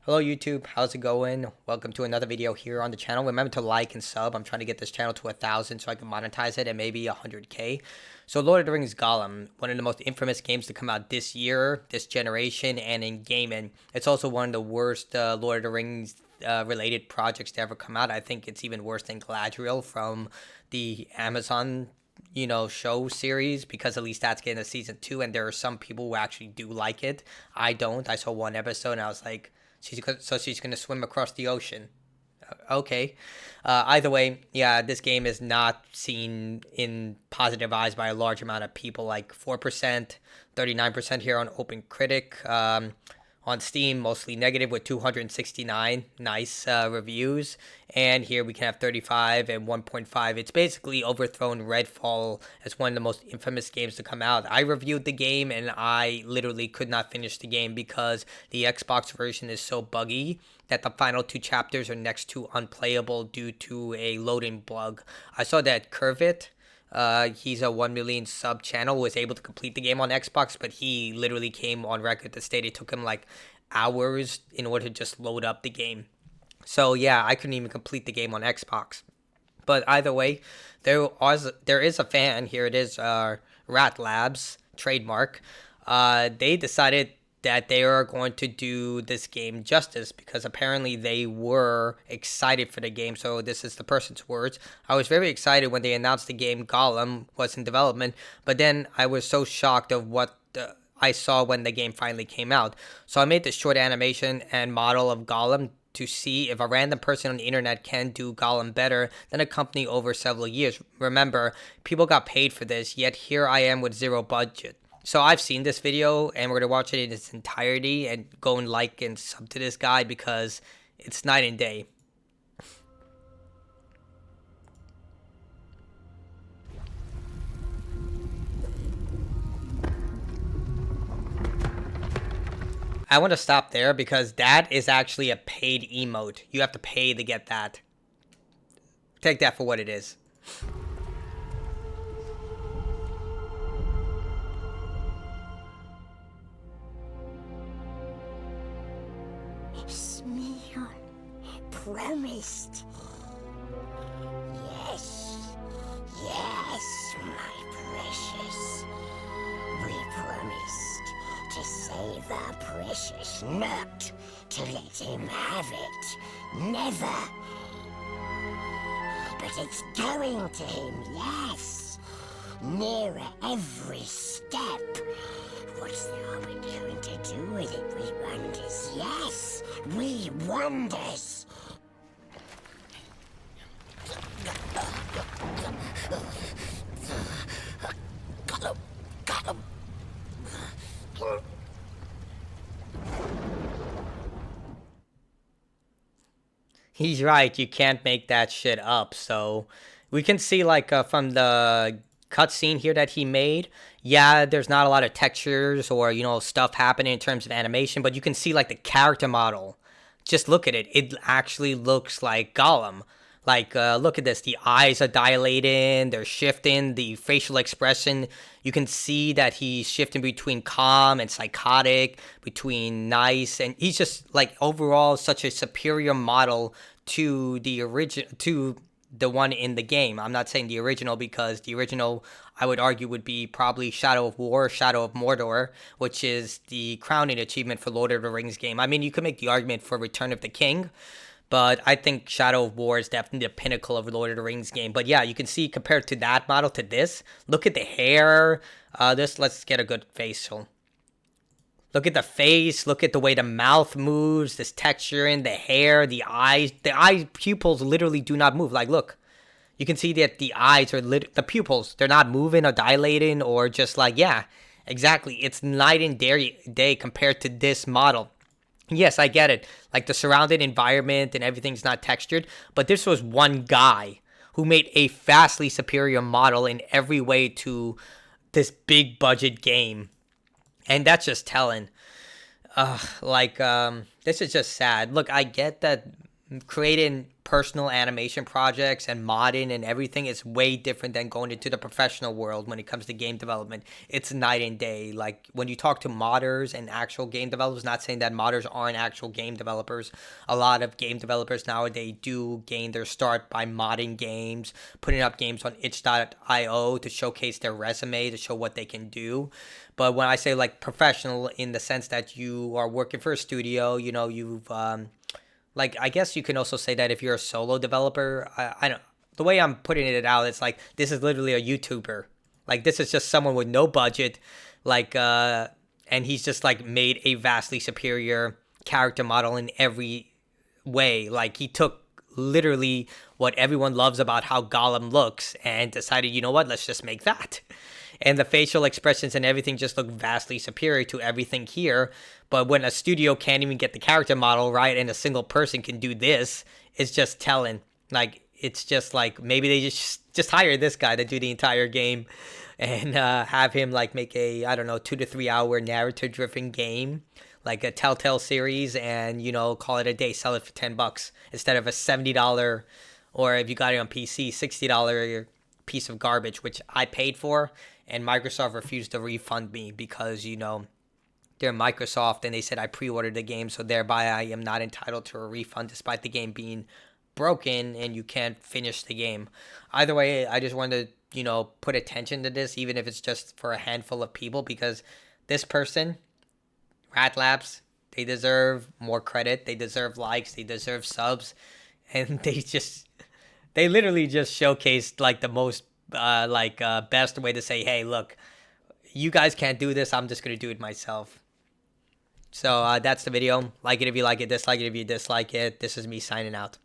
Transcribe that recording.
Hello YouTube, how's it going? Welcome to another video here on the channel. Remember to like and sub. I'm trying to get this channel to 1,000 so I can monetize it and maybe 100k. So Lord of the Rings Gollum, one of the most infamous games to come out this year, this generation, and in gaming. It's also one of the worst Lord of the Rings related projects to ever come out. I think it's even worse than Galadriel from the Amazon show series, because at least that's getting a season 2 and there are some people who actually do like it. I don't. I saw one episode and I was like, she's gonna swim across the ocean. Okay. Either way, yeah, this game is not seen in positive eyes by a large amount of people, like 4%, 39% here on Open Critic. On Steam, mostly negative with 269 nice reviews. And here we can have 35 and 1.5. It's basically overthrown Redfall as one of the most infamous games to come out. I reviewed the game and I literally could not finish the game because the Xbox version is so buggy that the final 2 chapters are next to unplayable due to a loading bug. I saw that Curvit, he's a 1 million sub channel, was able to complete the game on Xbox, but he literally came on record to state it took him like hours in order to just load up the game. So yeah, I couldn't even complete the game on Xbox. But either way, there is a fan. Here it is, Rat Labs trademark. They decided that they are going to do this game justice because apparently they were excited for the game. So this is the person's words. I was very excited when they announced the game Gollum was in development, but then I was so shocked of what I saw when the game finally came out. So I made this short animation and model of Gollum to see if a random person on the internet can do Gollum better than a company over several years. Remember, people got paid for this, yet here I am with zero budget. So I've seen this video and we're going to watch it in its entirety and go and like and sub to this guy because it's night and day. I want to stop there because that is actually a paid emote. You have to pay to get that. Take that for what it is. Smeon promised. Yes, yes, my precious. We promised to save our precious, not to let him have it. Never. But it's going to him, yes. Nearer every step. What are we going to do with it, we wonders? Yes, we wonders. Gollum, Gollum. He's right, you can't make that shit up. So we can see like from the cutscene here that he made, yeah, there's not a lot of textures or stuff happening in terms of animation, but you can see like the character model. Just look at it, it actually looks like Gollum. Like, look at this, the eyes are dilating, they're shifting, the facial expression, you can see that he's shifting between calm and psychotic, between nice, and he's just like overall such a superior model to the one in the game. I'm not saying the original because the original, I would argue, would be probably Shadow of War, Shadow of Mordor, which is the crowning achievement for Lord of the Rings game. I mean, you could make the argument for Return of the King, but I think Shadow of War is definitely the pinnacle of Lord of the Rings game. But yeah, you can see compared to that model to this, look at the hair. Let's get a good facial. Look at the face, look at the way the mouth moves, this texture in the hair, the eyes. The eye pupils literally do not move. Like, look. You can see that the eyes are the pupils, they're not moving or dilating or just like, yeah, exactly. It's night and day compared to this model. Yes, I get it. Like the surrounding environment and everything's not textured, but this was one guy who made a vastly superior model in every way to this big budget game. And that's just telling. This is just sad. Look, I get that creating personal animation projects and modding and everything is way different than going into the professional world when it comes to game development. It's night and day. Like when you talk to modders and actual game developers, not saying that modders aren't actual game developers. A lot of game developers nowadays do gain their start by modding games, putting up games on itch.io to showcase their resume, to show what they can do. But when I say like professional, in the sense that you are working for a studio, you know, you've like, I guess you can also say that if you're a solo developer, I don't, the way I'm putting it out, it's like, this is literally a YouTuber. Like, this is just someone with no budget, like, and he's just like made a vastly superior character model in every way. Like, he took literally what everyone loves about how Gollum looks and decided, you know what, let's just make that. And the facial expressions and everything just look vastly superior to everything here. But when a studio can't even get the character model right and a single person can do this, it's just telling. Like, it's just like, maybe they just hire this guy to do the entire game and have him like make a, I don't know, 2 to 3 hour narrative driven game, like a Telltale series, and, you know, call it a day, sell it for $10 instead of a $70, or if you got it on PC, $60 piece of garbage, which I paid for, and Microsoft refused to refund me because, you know, they're Microsoft and they said I pre-ordered the game, so thereby I am not entitled to a refund despite the game being broken and you can't finish the game. Either way, I just wanted to, you know, put attention to this, even if it's just for a handful of people, because this person, Rat Labs, they deserve more credit. They deserve likes. They deserve subs. And they literally just showcased like the most best way to say, hey, look, you guys can't do this. I'm just going to do it myself. So that's the video. Like it if you like it, dislike it if you dislike it. This is me signing out.